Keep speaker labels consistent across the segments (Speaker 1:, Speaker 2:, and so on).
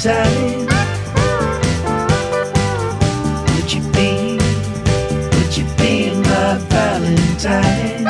Speaker 1: Valentine? Would you be my Valentine?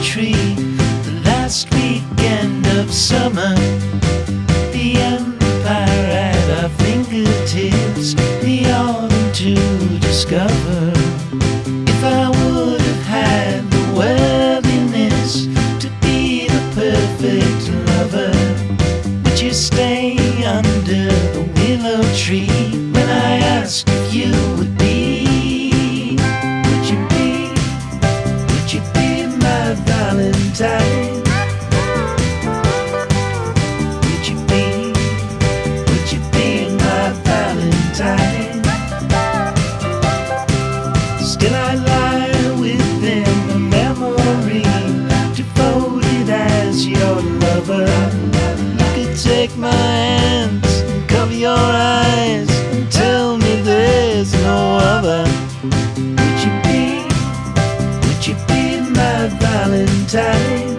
Speaker 1: Tree, the last weekend of summer, the empire at our fingertips, the autumn to discover. If I would have had the worthiness to be the perfect lover, would you stay under the willow tree when I asked if you would be? Valentine? Would you be my Valentine? Still I lie within the memory, devoted as your lover. You could take my hands and cover your eyes and tell me there's no other. Would you be my Valentine?